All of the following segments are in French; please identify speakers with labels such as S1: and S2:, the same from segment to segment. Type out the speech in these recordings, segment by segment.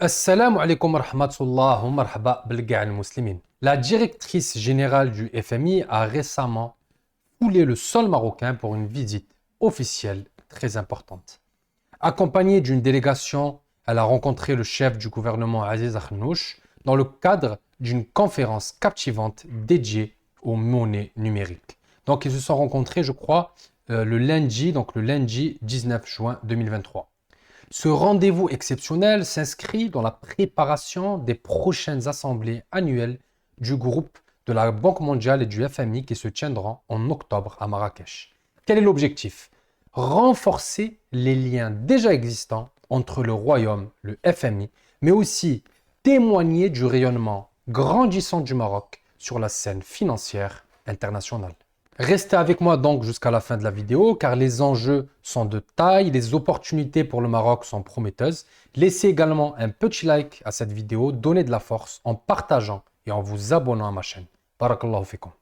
S1: Assalamu alaikum wa rahmatullah wa marhaba bilga' al-muslimin. La directrice générale du FMI a récemment foulé le sol marocain pour une visite officielle très importante. Accompagnée d'une délégation, elle a rencontré le chef du gouvernement Aziz Akhannouch dans le cadre d'une conférence captivante dédiée aux monnaies numériques. Donc ils se sont rencontrés, je crois, le lundi 19 juin 2023. Ce rendez-vous exceptionnel s'inscrit dans la préparation des prochaines assemblées annuelles du groupe de la Banque mondiale et du FMI qui se tiendront en octobre à Marrakech. Quel est l'objectif? Renforcer les liens déjà existants entre le Royaume, le FMI, mais aussi témoigner du rayonnement grandissant du Maroc sur la scène financière internationale. Restez avec moi donc jusqu'à la fin de la vidéo car les enjeux sont de taille, les opportunités pour le Maroc sont prometteuses. Laissez également un petit like à cette vidéo, donnez de la force en partageant et en vous abonnant à ma chaîne. Barakallahu fikum.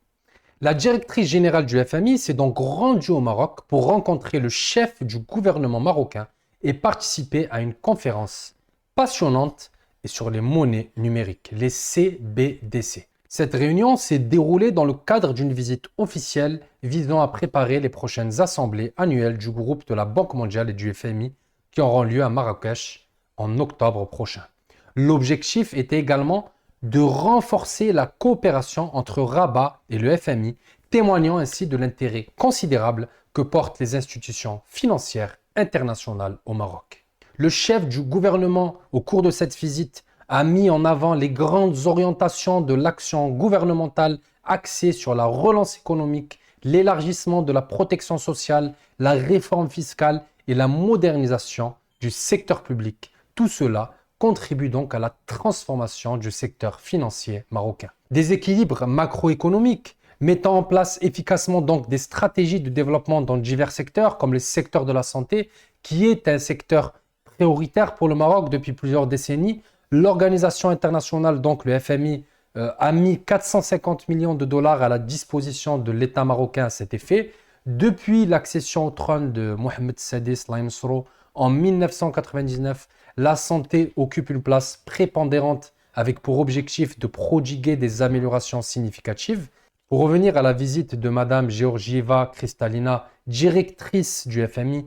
S1: La directrice générale du FMI s'est donc rendue au Maroc pour rencontrer le chef du gouvernement marocain et participer à une conférence passionnante et sur les monnaies numériques, les CBDC. Cette réunion s'est déroulée dans le cadre d'une visite officielle visant à préparer les prochaines assemblées annuelles du groupe de la Banque mondiale et du FMI qui auront lieu à Marrakech en octobre prochain. L'objectif était également de renforcer la coopération entre Rabat et le FMI, témoignant ainsi de l'intérêt considérable que portent les institutions financières internationales au Maroc. Le chef du gouvernement, au cours de cette visite, a mis en avant les grandes orientations de l'action gouvernementale axée sur la relance économique, l'élargissement de la protection sociale, la réforme fiscale et la modernisation du secteur public. Tout cela contribue donc à la transformation du secteur financier marocain. Des équilibres macroéconomiques, mettant en place efficacement donc des stratégies de développement dans divers secteurs, comme le secteur de la santé, qui est un secteur prioritaire pour le Maroc depuis plusieurs décennies. L'organisation internationale, donc le FMI, a mis 450 millions de dollars à la disposition de l'État marocain à cet effet. Depuis l'accession au trône de Mohamed Sadis Laïmsro en 1999, la santé occupe une place prépondérante avec pour objectif de prodiguer des améliorations significatives. Pour revenir à la visite de Madame Georgieva Kristalina, directrice du FMI,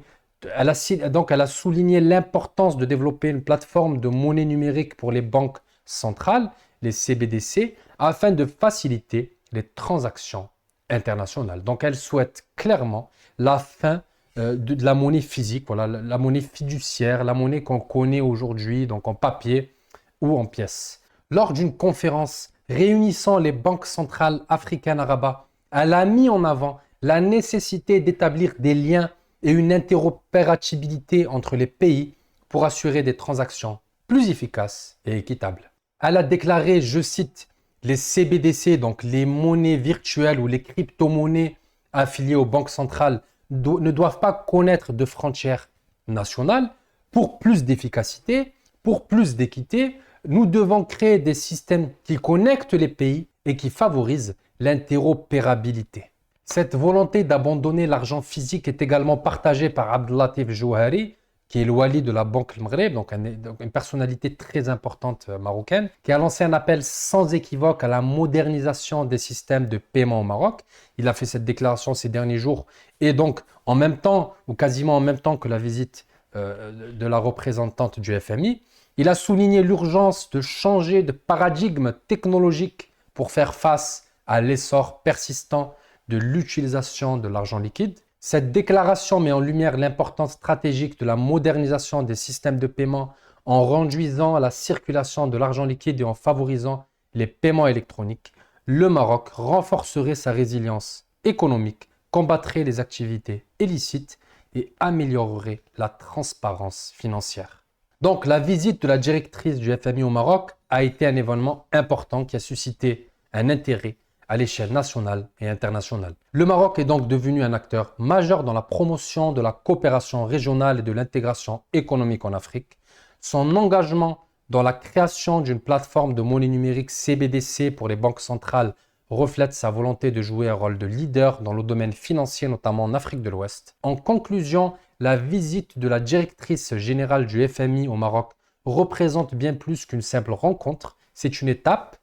S1: elle a souligné l'importance de développer une plateforme de monnaie numérique pour les banques centrales, les CBDC, afin de faciliter les transactions internationales. Donc elle souhaite clairement la fin de la monnaie physique, voilà, la monnaie fiduciaire, la monnaie qu'on connaît aujourd'hui, donc en papier ou en pièces. Lors d'une conférence réunissant les banques centrales africaines à Rabat, elle a mis en avant la nécessité d'établir des liens et une interopérabilité entre les pays pour assurer des transactions plus efficaces et équitables. Elle a déclaré, je cite, les CBDC, donc les monnaies virtuelles ou les crypto-monnaies affiliées aux banques centrales, ne doivent pas connaître de frontières nationales. Pour plus d'efficacité, pour plus d'équité, nous devons créer des systèmes qui connectent les pays et qui favorisent l'interopérabilité. Cette volonté d'abandonner l'argent physique est également partagée par Abdellatif Jouhari, qui est le wali de la Banque El Maghreb, donc une personnalité très importante marocaine, qui a lancé un appel sans équivoque à la modernisation des systèmes de paiement au Maroc. Il a fait cette déclaration ces derniers jours et donc en même temps, ou quasiment en même temps que la visite de la représentante du FMI, il a souligné l'urgence de changer de paradigme technologique pour faire face à l'essor persistant de l'utilisation de l'argent liquide. Cette déclaration met en lumière l'importance stratégique de la modernisation des systèmes de paiement en réduisant la circulation de l'argent liquide et en favorisant les paiements électroniques. Le Maroc renforcerait sa résilience économique, combattrait les activités illicites et améliorerait la transparence financière. Donc la visite de la directrice du FMI au Maroc a été un événement important qui a suscité un intérêt à l'échelle nationale et internationale. Le Maroc est donc devenu un acteur majeur dans la promotion de la coopération régionale et de l'intégration économique en Afrique. Son engagement dans la création d'une plateforme de monnaie numérique CBDC pour les banques centrales reflète sa volonté de jouer un rôle de leader dans le domaine financier, notamment en Afrique de l'Ouest. En conclusion, la visite de la directrice générale du FMI au Maroc représente bien plus qu'une simple rencontre. C'est une étape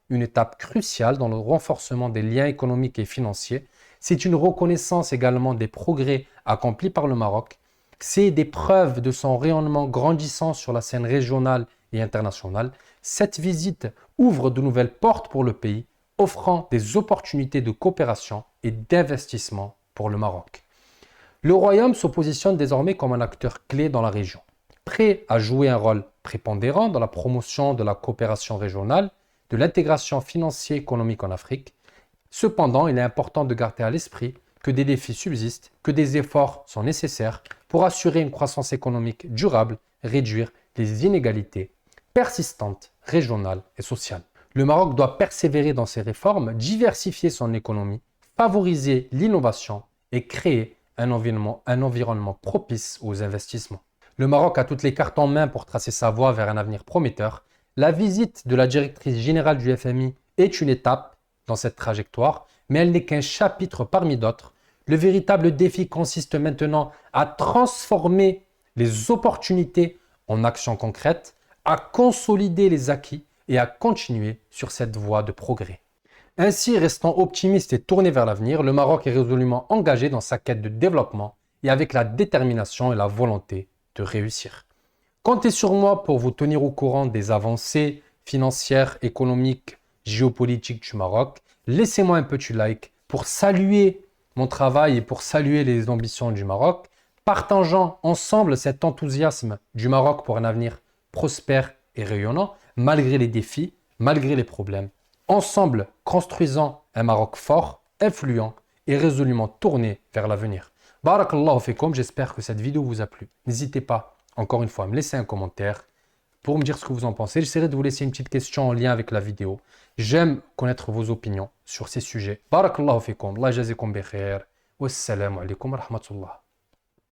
S1: cruciale dans le renforcement des liens économiques et financiers. C'est une reconnaissance également des progrès accomplis par le Maroc. C'est des preuves de son rayonnement grandissant sur la scène régionale et internationale. Cette visite ouvre de nouvelles portes pour le pays, offrant des opportunités de coopération et d'investissement pour le Maroc. Le royaume se positionne désormais comme un acteur clé dans la région, prêt à jouer un rôle prépondérant dans la promotion de la coopération régionale, de l'intégration financière et économique en Afrique. Cependant, il est important de garder à l'esprit que des défis subsistent, que des efforts sont nécessaires pour assurer une croissance économique durable, réduire les inégalités persistantes, régionales et sociales. Le Maroc doit persévérer dans ses réformes, diversifier son économie, favoriser l'innovation et créer un environnement propice aux investissements. Le Maroc a toutes les cartes en main pour tracer sa voie vers un avenir prometteur. La visite de la directrice générale du FMI est une étape dans cette trajectoire, mais elle n'est qu'un chapitre parmi d'autres. Le véritable défi consiste maintenant à transformer les opportunités en actions concrètes, à consolider les acquis et à continuer sur cette voie de progrès. Ainsi, restant optimiste et tourné vers l'avenir, le Maroc est résolument engagé dans sa quête de développement et avec la détermination et la volonté de réussir. Comptez sur moi pour vous tenir au courant des avancées financières, économiques, géopolitiques du Maroc. Laissez-moi un petit like pour saluer mon travail et pour saluer les ambitions du Maroc. Partageons ensemble cet enthousiasme du Maroc pour un avenir prospère et rayonnant, malgré les défis, malgré les problèmes. Ensemble, construisons un Maroc fort, influent et résolument tourné vers l'avenir. Barakallahu fikum, j'espère que cette vidéo vous a plu. N'hésitez pas, encore une fois, à me laisser un commentaire pour me dire ce que vous en pensez. J'essaierai de vous laisser une petite question en lien avec la vidéo. J'aime connaître vos opinions sur ces sujets. Barakallahu fikum, Allah jazikum bi khair. Wassalamu alaikum wa rahmatullah.